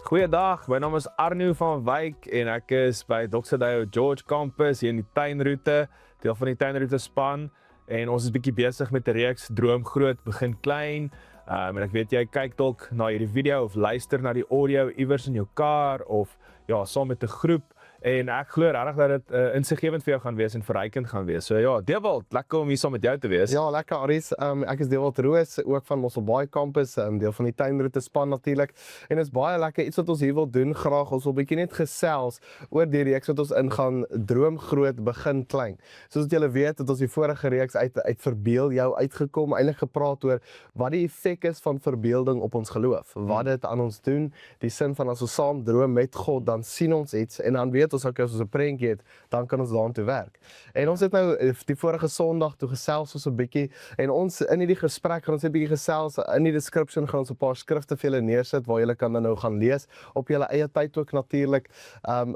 Goeiedag, my naam is Arno van Wyk en ek is by Doxadeo George Campus hier in die tuinroete, deel van die tuinroete span en ons is bietjie besig met 'n reeks Droom Groot, Begin Klein. En ek weet jy kyk dalk na hierdie video of luister na die audio iewers in jou kar of ja, saam met 'n groep. En ek glo regtig dat dit insiggewend vir jou gaan wees en verrykend gaan wees. So ja, Dewald, lekker om hier saam met jou te wees. Ja, lekker Aries. Ek is Dewald Roos, ook van Mosselbaai Campus, deel van die tuinroete span natuurlik. En dit is baie lekker iets wat ons hier wil doen graag. Ons wil bietjie net gesels oor die reeks wat ons ingaan, Droom Groot, Begin Klein. Soos wat julle weet, het ons die vorige reeks uit verbeel jou uitgekom, eintlik gepraat oor wat die effek is van verbeelding op ons geloof. Wat dit aan ons doen, die sin van as ons saam droom met God, dan sien ons iets en dan weet ons ook as ons 'n prentjie het, dan kan ons daartoe werk. En ons het nou die vorige Sondag toe gesels ons 'n bietjie en ons in hierdie gesprek gaan ons 'n bietjie gesels. In die description gaan ons 'n paar skrifte vir julle neersit waar julle kan dan nou gaan lees op julle eie tyd ook natuurlik.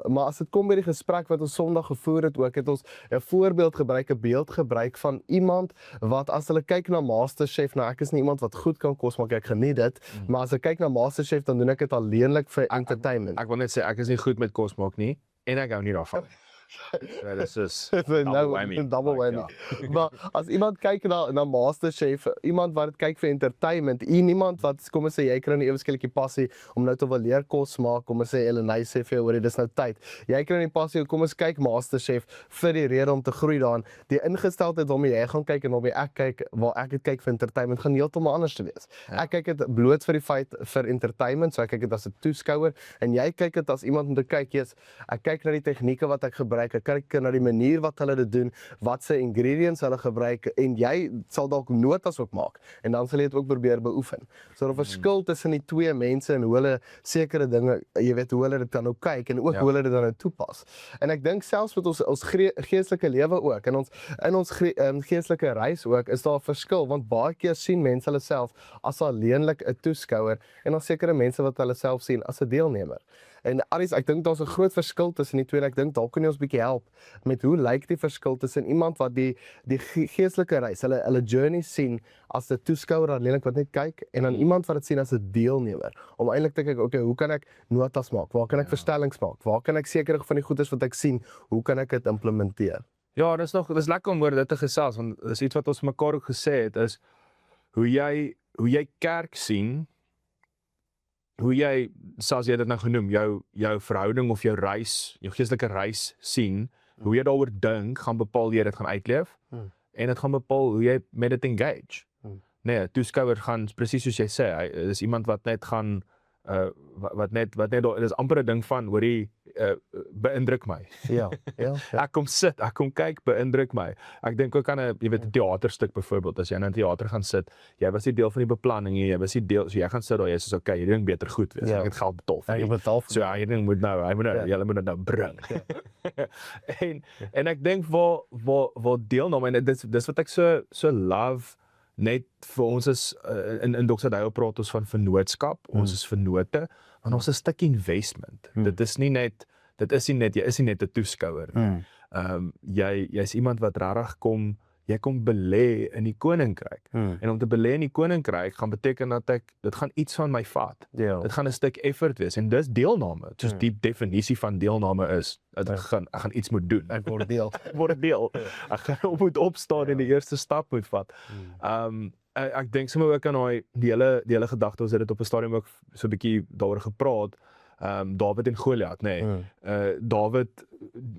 Maar as dit kom by die gesprek wat ons Sondag gevoer het ook, het ons 'n voorbeeld gebruik, 'n beeld gebruik van iemand wat as hulle kyk na MasterChef, nou ek is nie iemand wat goed kan kos maak, ek geniet dit, maar as ek kyk na MasterChef dan doen ek dit alleenlik vir entertainment. Ek wil net sê ek is nie goed met kos maak nie en ek hou nie daarvan. So dis is double whammy. Maar as iemand kyk na MasterChef, iemand wat dit kyk vir entertainment, niemand wat kom ons sê jy kry 'n ewe skielik die passie om nou te wil leer kos maak, kom ons sê Elena sê vir jou hoor dis nou tyd. Jy kry die passie kom ons kyk MasterChef vir die rede om te groei daarin. Die ingesteldheid waarmee jy gaan kyk en waarmee ek kyk, waar ek dit kyk vir entertainment gaan heeltemal anders te wees. Ja. Ek kyk dit bloot vir die feit vir entertainment, so ek kyk dit as 'n toeskouer en jy kyk dit as iemand om te kyk, ek kyk na die tegnieke wat ek gebruik. Ek kyk na die manier wat hulle dit doen, wat se ingredients hulle gebruik en jy sal dalk notas ook maak en dan sal jy dit ook probeer beoefen. So 'n verskil tussen die twee mense en hoe hulle sekere dinge, jy weet hoe hulle dit dan nou kyk en ook hoe hulle dit dan nou toepas. En ek dink selfs met ons geestelike lewe ook en ons geestelike reis ook is daar 'n verskil want baie keer sien mense hulle self as alleenlik 'n toeskouer en dan sekere mense wat hulle self sien as 'n deelnemer. En Aries, ek dink daar's 'n groot verskil tussen die twee en ek dink dalk kan jy ons bietjie help met hoe lyk die verskil tussen iemand wat die geestelike reis, hulle journey sien as 'n toeskouer alleenlik wat net kyk en dan iemand wat dit sien as 'n deelnemer. Om eintlik te kyk, okay, hoe kan ek notas maak? Waar kan ek verstellings maak? Waar kan ek sekere van die goedes wat ek sien, hoe kan ek dit implementeer? Ja, dis lekker om oor dit te gesels want dis iets wat ons mekaar ook gesê het is hoe jy kerk sien. Hoe jy, soos jy dit nou genoem, jou verhouding of jou reis, jou geestelike reis sien, hoe jy daaroor dink, gaan bepaal jy dit gaan uitleef en dit gaan bepaal hoe jy met dit engage. Nee, toeskouer gaan presies soos jy sê, hy is iemand wat net gaan wat net dis amper 'n ding van hoorie beïndruk my. Ja. Ek kom sit, ek kom kyk, beïndruk my. Ek dink ook aan 'n teaterstuk byvoorbeeld, as jy in 'n teater gaan sit, jy was nie deel van die beplanning nie, jy was nie deel, so jy gaan sit daar, jy sê okay, hierdie ding beter goed wees. Ek het geld betaal vir. Ek betaal vir. So hierdie ding moet nou, julle moet dit nou bring. en ek dink waar deelname en dis wat ek so love net vir ons is in Doxadeo praat ons van vennootskap, ons is vennote, want ons is 'n stuk investment. Dit is nie net jy is nie net 'n toeskouer. Jy's iemand wat regtig jy kom belê in die koninkryk. En om te belê in die koninkryk gaan beteken dat dit gaan iets van my vat. Dit gaan 'n stuk effort wees en dis deelname. Soos die definisie van deelname is, ek gaan iets moet doen. Ek word deel. Ek gaan moet opstaan en die eerste stap moet vat. Ek dink sommer ook aan die hele gedagte, ons het dit op 'n stadium ook so 'n bietjie daaroor gepraat. Dawid en Goliat, Dawid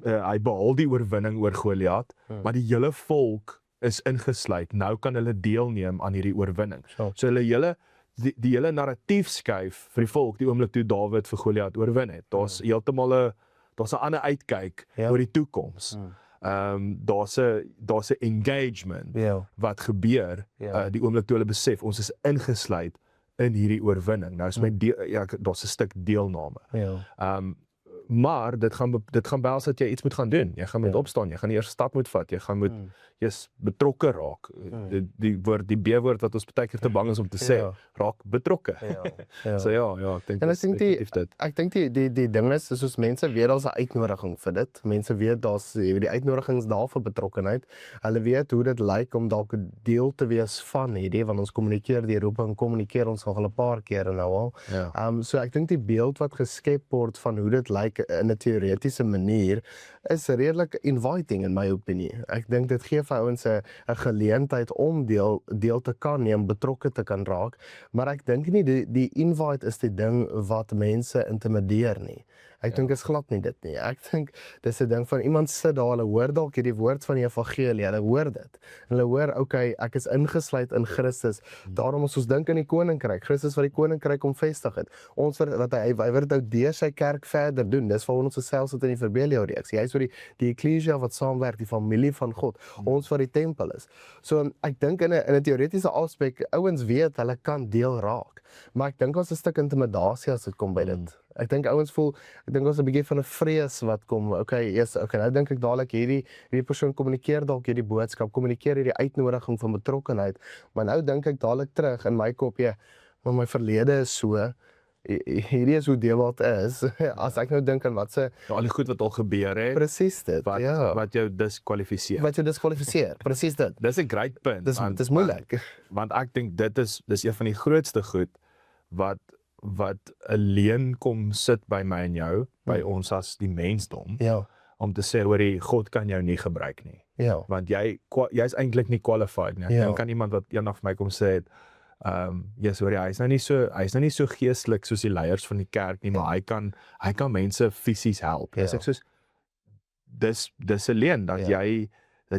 hy behaal die oorwinning oor Goliat, maar die hele volk is ingesluit. Nou kan hulle deelneem aan hierdie oorwinning. So hulle die hele narratief skuif vir die volk die oomblik toe Dawid vir Goliat oorwin het. Daar's heeltemal 'n ander uitkyk oor die toekoms. Daar's 'n engagement wat gebeur die oomblik toe hulle besef ons is ingesluit in hierdie oorwinning. Nou is my daar's 'n stuk deelname. Maar dit gaan behels dat jy iets moet gaan doen. Jy gaan moet opstaan, jy gaan die eerste stap moet vat, jy gaan moet jy's betrokke raak. Die B-woord wat ons baie keer te bang is om te sê, raak betrokke. So ja, ek dink En definitief dit. ek dink die ding is soos mense weet daar's 'n uitnodiging vir dit. Mense weet daar's die uitnodigings daar vir betrokkenheid. Hulle weet hoe dit lyk om dalk 'n deel te wees van hierdie, want ons kommunikeer die roeping, kommunikeer ons nog al 'n paar keer nou al. So ek dink die beeld wat geskep word van hoe dit lyk in 'n teoretiese manier is redelik inviting in my opinie. Ek dink dit gee vir ouens 'n geleentheid om deel te kan neem, betrokke te kan raak, maar ek dink nie die invite is die ding wat mense intimideer nie. Ek dink is glad nie dit nie. Ek dink dis 'n ding van iemand sit daar, hulle hoor dalk hierdie woord van die evangelie, hulle hoor dit. En hulle hoor, okay, ek is ingesluit in Christus. Daarom as ons dink aan die koninkryk, Christus wat die koninkryk omvestig het. Ons wat hy wil dit deur sy kerk verder doen. Dis waar ons selfs het in die Verbelio reeks. Hy is vir die eklesia wat saamwerk, die familie van God. Ons wat die tempel is. So ek dink in 'n teoretiese aspek, ouens weet hulle kan deel raak. Maar ek dink ons 'n stuk intimidasie as dit kom by dit. Ek dink ouens voel, ek dink ons 'n bietjie van 'n vrees wat kom. Okay, nou dink ek dadelik hierdie persoon kommunikeer dalk hierdie boodskap, kommunikeer hierdie uitnodiging van betrokkenheid, maar nou dink ek dadelik terug in my kop, maar my verlede is so, hierdie is hoe deel wat is. As ek nou dink aan al die goed wat al gebeur het, presies dit, wat jou diskwalifiseer. Presies dit. Dis 'n great punt. Dis moeilik. Want ek dink dis een van die grootste goed wat 'n leuen kom sit by my en jou, by ons as die mensdom, om te sê, hoorie, God kan jou nie gebruik nie. Want jy's eintlik nie qualified nie. Ek kan iemand wat eendag vir my kom sê het, sorry, hy's nou nie so geestelik soos die leiers van die kerk nie, maar hy kan mense fisies help. Ek soos, dis 'n leuen dat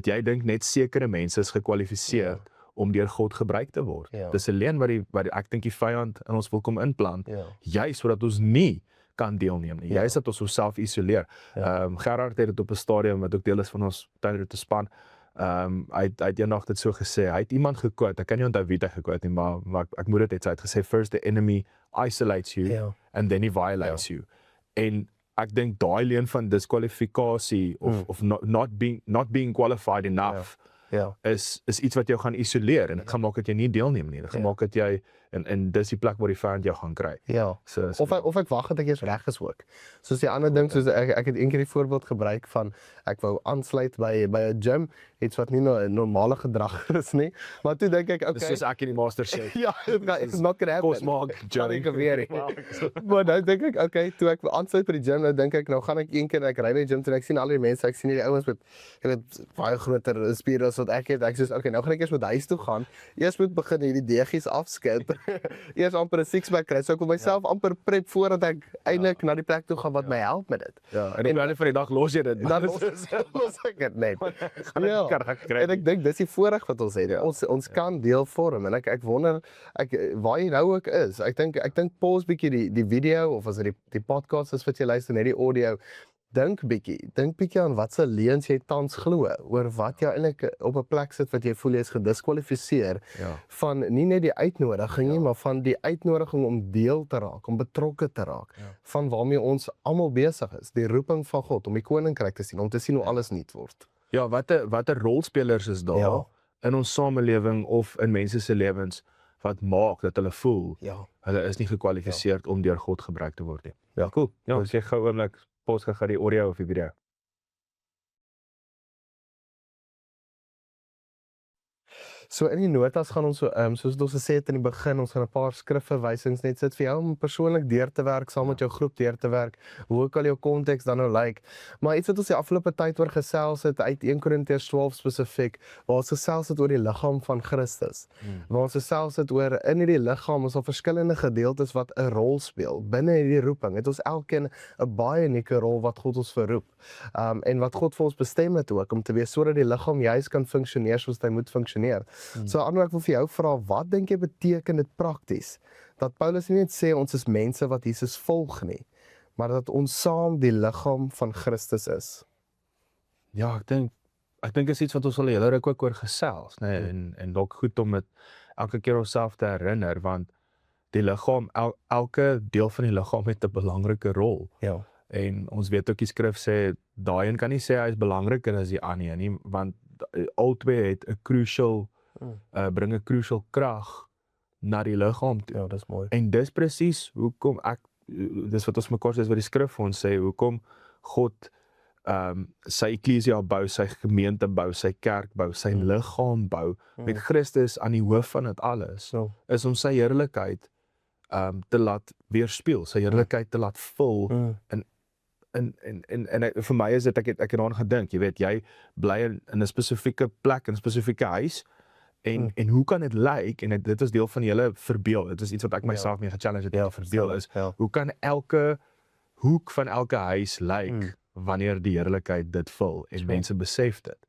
jy dink net sekere mense is gekwalifiseer om deur God gebruik te word. Dis 'n leuen wat ek dink die vyand in ons wil kom inplant, juis sodat ons nie kan deelneem nie. Juis dat ons onsself isoleer. Gerard het dit op 'n stadium wat ook deel is van ons tydroete span. Hy het eendag dit so gesê. Hy het iemand gequote. Ek kan nie onthou wie hy gequote nie, maar ek moet dit net sê. Hy het gesê, first the enemy isolates you and then he violates you. En ek dink daai leuen van diskwalifikasie of not being qualified enough is iets wat jou gaan isoleer en dit gaan maak dat jy nie deelneem nie. Dit gaan maak dat jy en dis die plek waar die vyand jou gaan kry. So, of ek wag dat ek eers reg is ook. Soos die ander ding, soos ek het eendag die voorbeeld gebruik van ek wou aansluit by 'n gym, iets wat nie normale gedrag is nie. Maar toe dink ek, okay, dis soos ek in die Master Chef. It's not gonna happen. Kos maak gym. Maar nou dink ek, okay, toe ek aansluit by die gym, nou dink ek, nou gaan ek een keer en ek ry by die gym en ek sien al die mense, ek sien hierdie ouens met baie groter spiere as wat ek het. Ek sê, okay, nou gaan ek eers met huis toe gaan. Eers moet begin hierdie deegies afskit. Eers amper 'n six-pack kry. So ek wil myself amper prep voordat ek eintlik na die plek toe gaan wat my help met dit. En op die einde van die dag los jy dit. Dan los ek dit net. En ek dink dis die voorreg wat ons het. Ons kan deel vorm en ek wonder waar jy nou ook is. Ek dink pause bietjie die video of as dit die podcast is wat jy luister, net die audio. Dink bietjie aan wat se leuns jy tans glo oor wat jy eintlik op 'n plek sit wat jy voel jy is gediskwalifiseer van nie net die uitnodiging nie, maar van die uitnodiging om deel te raak, om betrokke te raak van waarmee ons almal besig is, die roeping van God om die koninkryk te sien, om te sien hoe alles nuut word. Ja, watter rolspelers is daar in ons samelewing of in mense se lewens wat maak dat hulle voel hulle is nie gekwalifiseer om deur God gebruik te word nie. Ja, cool. Ja, as jy gou oomblik pos gaan die audio of die video. So in die notas gaan ons soos ons gesê het in die begin, ons gaan 'n paar skrifverwysings net sit vir jou om persoonlik deur te werk, saam met jou groep deur te werk, hoe ook al jou konteks dan nou lyk. Maar iets wat ons die afgelope tyd oor gesels het uit 1 Korintiërs 12 spesifiek, waar ons gesels het oor die liggaam van Christus. Waar ons gesels het oor in hierdie liggaam, ons al verskillende gedeeltes wat 'n rol speel. Binne hierdie roeping het ons elkeen 'n baie unieke rol wat God ons verroep. En wat God vir ons bestem het ook om te wees sodat die liggaam juis kan funksioneer soos hy moet funksioneer. So Arno, ek wil vir jou vra, wat dink jy beteken dit prakties? Dat Paulus nie net sê ons is mense wat Jesus volg nie, maar dat ons saam die liggaam van Christus is. Ja, ek dink is iets wat ons al 'n hele ruk ook oor gesels, nee, en dalk goed om dit elke keer onsself te herinner, want die liggaam, elke deel van die liggaam het 'n belangrike rol. En ons weet ook die skrif sê, daai een kan nie sê hy is belangriker as die ander een nie, want albei het 'n crucial, bring 'n crucial krag na die liggaam toe. Ja, dis mooi. En dis presies hoekom dis wat ons mekaar sê, dis wat die skrif vir ons sê, hoekom God sy eklesia bou, sy gemeente bou, sy kerk bou, sy liggaam bou, met Christus aan die hoof van dit alles, is om sy heerlikheid te laat weerspieël, sy heerlikheid te laat vul en vir my is dit, ek het daaraan gedink, jy weet, jy bly in 'n spesifieke plek, in 'n spesifieke huis, en hoe kan dit lyk, en dit is deel van die hele verbeel, dit is iets wat ek myself mee gechallenge het, verbeel is, hoe kan elke hoek van elke huis lyk, wanneer die heerlikheid dit vul, en mense besef dit.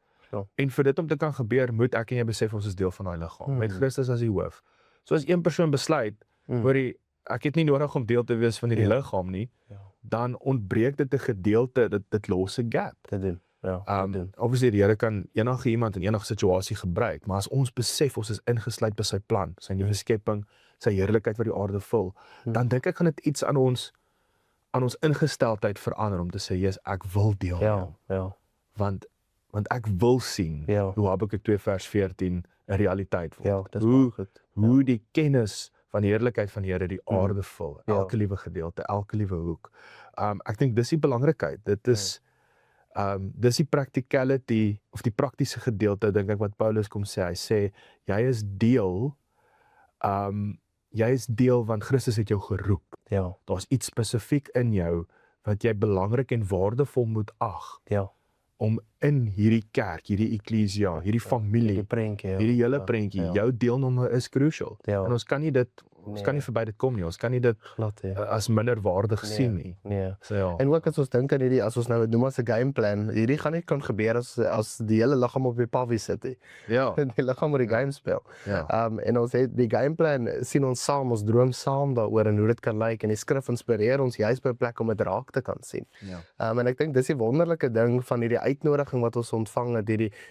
En vir dit om te kan gebeur, moet ek en jy besef, ons is deel van daai liggaam, met Christus as die hoof. So as een persoon besluit, hoorie, ek het nie nodig om deel te wees van hierdie liggaam nie, dan ontbreek dit 'n gedeelte, dit los 'n gap. Dit doen. Obviously die Here kan enige iemand in enige situasie gebruik, maar as ons besef ons is ingesluit by sy plan, sy nuwe skepping, sy heerlikheid wat die aarde vul, dan dink ek gaan dit iets aan ons ingesteldheid verander om te sê, yes, ek wil deel. Want ek wil sien hoe Habakuk 2 vers 14 'n realiteit word. Hoe die kennis van die heerlikheid van die Here die aarde vul, elke liewe gedeelte, elke liewe hoek. Ek dink dis die belangrikheid. Dit is dis die practicality of die praktiese gedeelte, dink ek wat Paulus kom sê. Hy sê jy is deel want Christus het jou geroep. Daar's iets spesifiek in jou wat jy belangrik en waardevol moet ag. Om in hierdie kerk, hierdie eklesia, hierdie familie, hierdie hele prentjie, jou deelname is crucial. En ons kan nie verby dit kom nie. Ons kan nie dit as minder waardig sien nie. So, En ook as ons dink aan hierdie, as ons nou het noem as 'n gameplan, hierdie gaan nie kan gebeur as die hele liggaam op die pavie sit nie. Die liggaam moet die game speel. En ons het die gameplan, sien ons saam, ons droom saam daaroor en hoe dit kan lyk, en die skrif inspireer ons juist by 'n plek om dit raak te kan sien. En ek dink dis die wonderlike ding van hierdie uitnodiging wat ons ontvang het,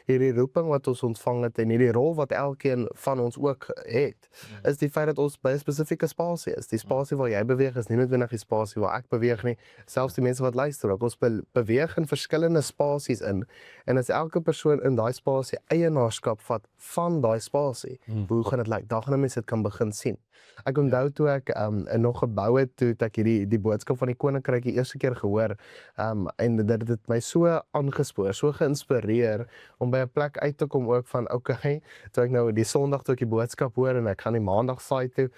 hierdie roeping wat ons ontvang het, en hierdie rol wat elkeen van ons ook het, is die feit dat ons by 'n spesifieke spasie is. Die spasie waar jy beweeg is nie noodwendig die spasie waar ek beweeg nie, selfs die mense wat luister ook. Ons beweeg in verskillende spasies in, en as elke persoon in daai spasie eienaarskap vat van daai spasie, hoe gaan dit lyk? Daar gaan mense dit kan begin sien. Ek onthou toe ek nog gebou het, toe ek die boodskap van die koninkryk die eerste keer gehoor, en dit het my so aangespoor, so geïnspireer om by 'n plek uit te kom ook van, okay, toe ek nou die Sondag toe ek die boodskap hoor en ek gaan die Maandag saai toe,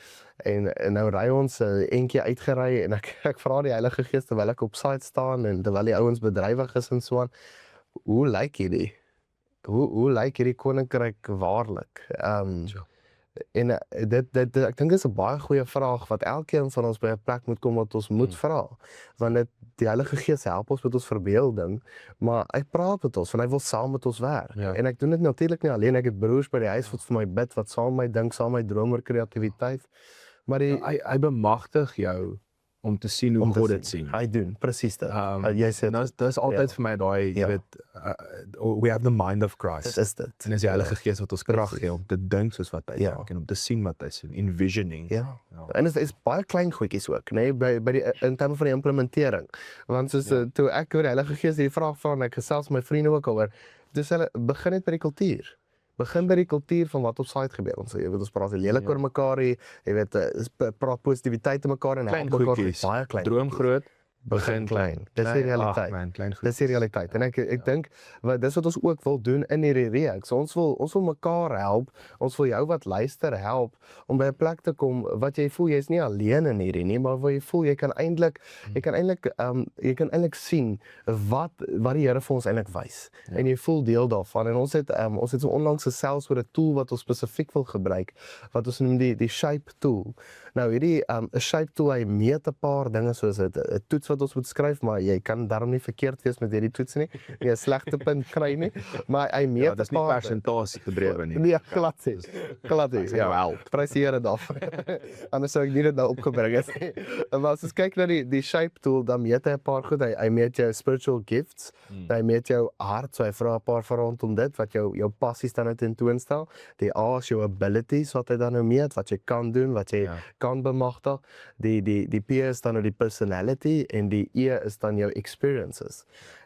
en nou ry ons eentjie uitgery, en ek vra die Heilige Gees terwyl ek op site staan en terwyl die ouens bedrywig is en so aan, hoe lyk hierdie? Hoe lyk hierdie koninkryk waarlik? En dit ek dink dit is 'n baie goeie vraag wat elkeen van ons by 'n plek moet kom wat ons moet vra, want die Heilige Gees help ons met ons verbeelding, maar hy praat met ons en hy wil saam met ons werk. En ek doen dit natuurlik nie alleen, ek het broers by die huis wat vir my bid, wat saam met my dink, saam met my droom oor kreatiwiteit, maar hy bemagtig jou om te sien hoe God dit sien. Hy doen presies dit. Jy sê dis altyd vir my daai, jy weet, we have the mind of Christ. Dit is dit. En dis die Heilige Gees wat ons krag gee om te dink soos wat hy dink en om te sien wat hy sien, envisioning. En dit is baie klein goedjies ook, nê, by die in terme van die implementering. Want soos toe ek oor die Heilige Gees hierdie vraag vra en ek gesels met my vriende ook oor, dis hulle begin net by die kultuur. Begin by die kultuur van wat op site gebeur. Ons jy weet ons praat lelik oor mekaar, jy weet praat positiwiteit te mekaar en help mekaar baie klein. Droom groot, begin klein. Dis die realiteit. Dis die realiteit. En ek dink dis wat ons ook wil doen in hierdie reeks. Ons wil mekaar help. Ons wil jou wat luister help om by 'n plek te kom wat jy voel jy is nie alleen in hierdie nie, maar waar jy voel jy kan eintlik sien wat die Here vir ons eintlik wys. En jy voel deel daarvan. En ons het so onlangs gesels oor 'n tool wat ons spesifiek wil gebruik, wat ons noem die shape tool. Nou hierdie 'n shape tool, hy meet 'n paar dinge soos 'n toets wat ons moet skryf, maar jy kan daarom nie verkeerd wees met hierdie toets nie. Jy 'n slegte punt kry nie, maar hy meet 'n paar. Dis nie persentasie gedrewe nie. Nee, glad nie. Prys die Here daarvoor. Anders sou ek nie dit nou opgebring het nie. Maar as ons kyk na die shape tool, dan meet hy 'n paar goed. Hy meet jou spiritual gifts. Hy meet jou hart, so hy vra 'n paar vrae rondom dit wat jou passies dan uit tentoonstel. Die A is jou abilities wat hy dan nou meet, wat jy kan doen, wat jy kan bemagtig. Die P is dan nou die personality en die E is dan jou experiences.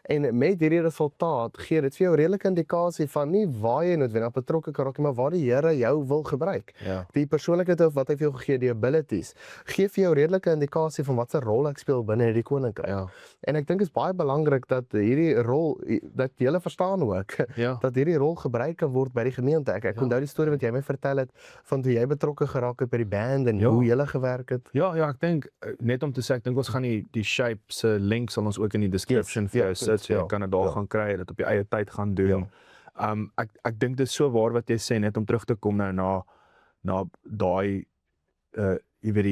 En met hierdie resultaat gee dit vir jou 'n redelike indikasie van nie waar jy noodwendig betrokke kan raak nie, maar waar die Here jou wil gebruik. Ja. Die persoonlikheid of wat hy vir jou gegee, die abilities, gee vir jou 'n redelike indikasie van wat 'n rol ek speel binne hierdie koninkryk. Ja. En ek dink dit is baie belangrik dat hierdie rol, dat jy verstaan ook, Ja. dat hierdie rol gebruik kan word by die gemeente. Ek onthou die storie wat jy my vertel het van toe jy betrokke geraak het by die band en Ja. hoe jy gewerk het. Ja, ek dink net om te sê, ek dink ons gaan die Shape se link sal ons ook in die description vir jou goed, sit, so jy ja, kan dit daar gaan kry, dit op jou eie tyd gaan doen. Ek dink dit is so waar wat jy sê, net om terug te kom nou na daai jy weet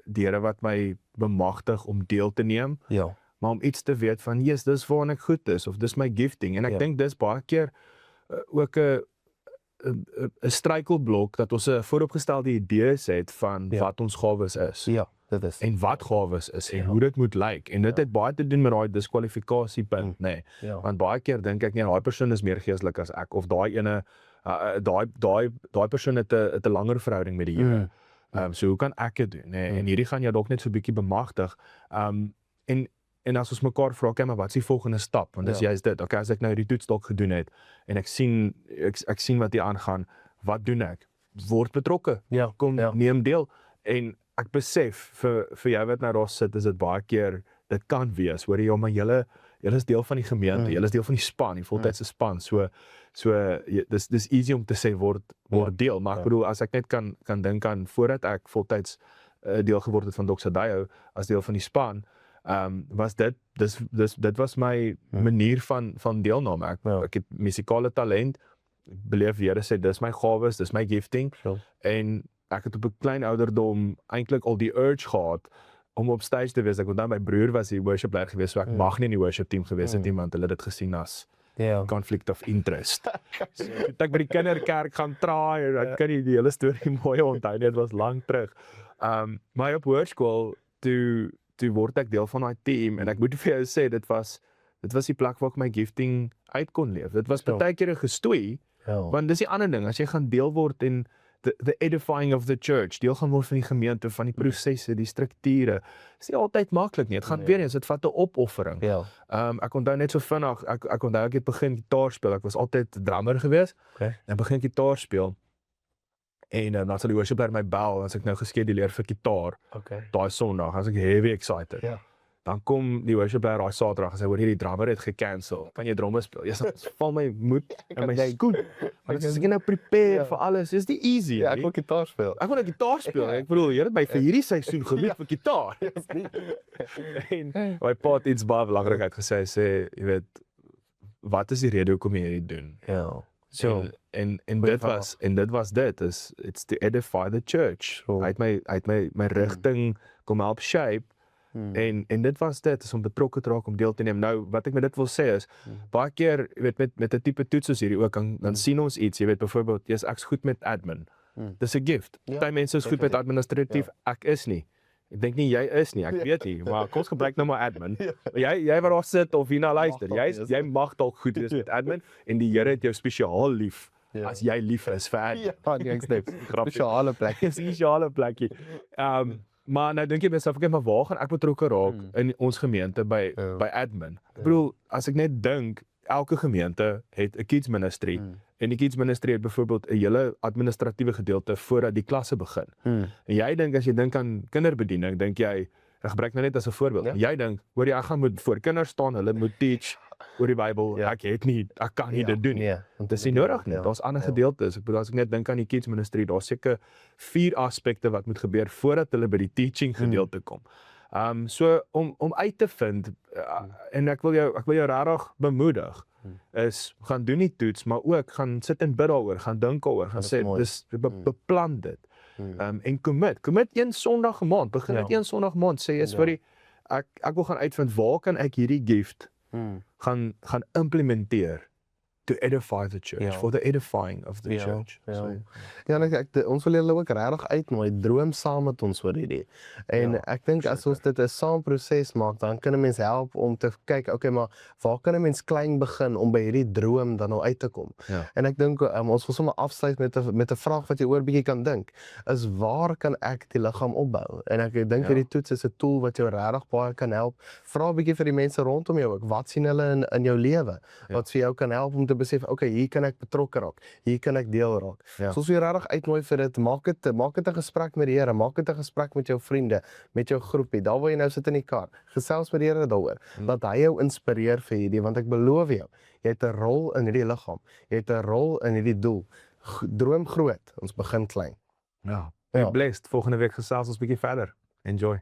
die Here wat my bemagtig om deel te neem, Ja. maar om iets te weet van, yes, dis waarin ek goed is, of dis my gifting, en ek dink dis baie keer ook 'n struikelblok, dat ons 'n vooropgestelde idees het van wat ons gawes is. Ja, dit is. En wat gawes is en hoe dit moet lyk. En dit het baie te doen met daai diskwalifikasiepunt, nê. Ja. Want baie keer dink ek daai persoon is meer geestelik as ek, of daai ene daai persoon het 'n langer verhouding met die Here. So hoe kan ek dit doen, nê? En hierdie gaan jou dalk net so 'n bietjie bemagtig. En as ons mekaar vra, okay, maar wat is die volgende stap? Want dis juist dit. Okay, as ek nou hierdie toets dalk gedoen het en ek sien wat hier aangaan, wat doen ek? Word betrokke. Ja, Kom ja. neem deel. En ek besef vir jou wat nou daar sit, is dit baie keer dit kan wees, hoor jy, maar julle is deel van die gemeente, julle is deel van die span, die voltydse span. So dis easy om te sê word deel, maar ek bedoel as ek net kan dink aan voordat ek voltyds deel geword het van Dr. Dayo as deel van die span, was dit was my manier van deelname. Ek het musikale talent, beleef die Here sê dis my gawes, dis my gifting. En ek het op 'n klein ouderdom eintlik al die urge gehad om op stage te wees. Ek onthou my broer was die worship leier geweest, so ek mag nie in die worship team gewees het, iemand hulle dit gesien as conflict of interest. So het ek by die kinderkerk gaan traai, en ek kan nie die hele storie mooi onthou nie, dit was lank terug. Maar op hoërskool toe word ek deel van daai team, en ek moet vir jou sê dit was die plek waar ek my gifting uit kon leef. Dit was baie keer 'n gestoei, want dis die ander ding, as jy gaan deel word en the edifying of the church, deel gaan word van die gemeente, van die prosesse, die strukture, is nie altyd maklik nie. Dit gaan weer eens, dit vat 'n opoffering. Ek onthou net so vinnig, ek onthou ek het begin gitaar speel, ek was altyd drummer geweest, en begin gitaar speel, en dan sal die worship leier my bel, as ek nou geskeduleer vir gitaar, daai Sondag, as ek heavy excited. Dan kom die worship leier daai Saterdag en sê, hoor hierdie drummer het gekansel, kan jy drums speel? Ja, dan val my moed in my skoen. Maar as ek nou prepare vir alles, is dit easy. Ja, ek wil gitaar speel. Ek wil nou gitaar speel. Ek bedoel, Here het my vir hierdie seisoen geroep vir gitaar. En my pa het iets baie belangrik uitgesê, sê, jy weet, wat is die rede hoekom jy hierdie doen? En dit was dit, it's to edify the church. Hy het my rigting kom help shape. En dit was dit, is om betrokke te raak, om deel te neem. Nou, wat ek met dit wil sê is, baie keer, jy weet, met 'n tipe toets soos hierdie ook, dan sien ons iets, jy weet, byvoorbeeld, ek's goed met admin. Dis 'n gift. Party mense is goed met administratief, ek is nie. Ek dink nie jy is nie, ek weet nie, maar kom ons gebruik nou maar admin. Jy wat daar sit of hier na luister, jy mag dalk goed wees met admin, en die Here het jou spesiaal lief, as jy lief is vir admin. Ek snap. Spesiale plek. Spesiale plekkie. Maar nou dink jy myself, okay, maar waar gaan ek betrokke raak in ons gemeente by admin? Ek bedoel, as ek net dink, elke gemeente het 'n kids ministry, en die kids ministry het byvoorbeeld 'n hele administratiewe gedeelte voordat die klasse begin. En jy dink, as jy dink aan kinderbediening, dink jy, ek gebruik nou net as 'n voorbeeld, jy dink, hoor jy, ek gaan moet voor kinders staan, hulle moet teach oor die Bybel, ek kan nie dit doen nie. Dit is nie nodig nie, daar's ander gedeeltes. Ek bedoel, as ek net dink aan die kids ministry, daar's seker 4 aspekte wat moet gebeur voordat hulle by die teaching gedeelte kom. So om uit te vind, en ek wil jou regtig bemoedig, is gaan doen die toets, maar ook gaan sit en bid daaroor, gaan dink daaroor, gaan sê dis beplan dit. En commit 1 Sondag 'n maand, begin met 1 Sondag 'n maand, sê jy, sorry, ek wil gaan uitvind waar kan ek hierdie gift gaan implementeer to edify the church, Ja. for the edifying of the Ja, church. ja. So, Ja, en ons wil julle ook regtig uitnooi, droom saam met ons oor hierdie. En Ja, ek dink as ons dit 'n saam proses maak, dan kan 'n mens help om te kyk, okay, maar waar kan 'n mens klein begin om by hierdie droom dan nou uit te kom? Ja. En ek dink ons wil sommer afsluit met 'n vraag wat jy oor bietjie kan dink. Is waar kan ek die liggaam opbou? En ek dink Ja. hierdie toets is 'n tool wat jou regtig baie kan help. Vra 'n bietjie vir die mense rondom jou ook. Wat sien hulle in jou lewe? Ja. Wat vir jou kan help om te besef, okay, hier kan ek betrokke raak. Hier kan ek deel raak. Ja. So as jy regtig uitnooi vir dit, maak dit 'n gesprek met die Here, maak dit 'n gesprek met jou vriende, met jou groepie. Daar waar jy nou sit in die kar, gesels met die Here daaroor. Laat hy jou inspireer vir hierdie, want ek beloof jou, jy het 'n rol in hierdie liggaam. Jy het 'n rol in hierdie doel. Droom groot, ons begin klein. Ja. Ja. Blessed. Volgende week gesels ons bietjie verder. Enjoy.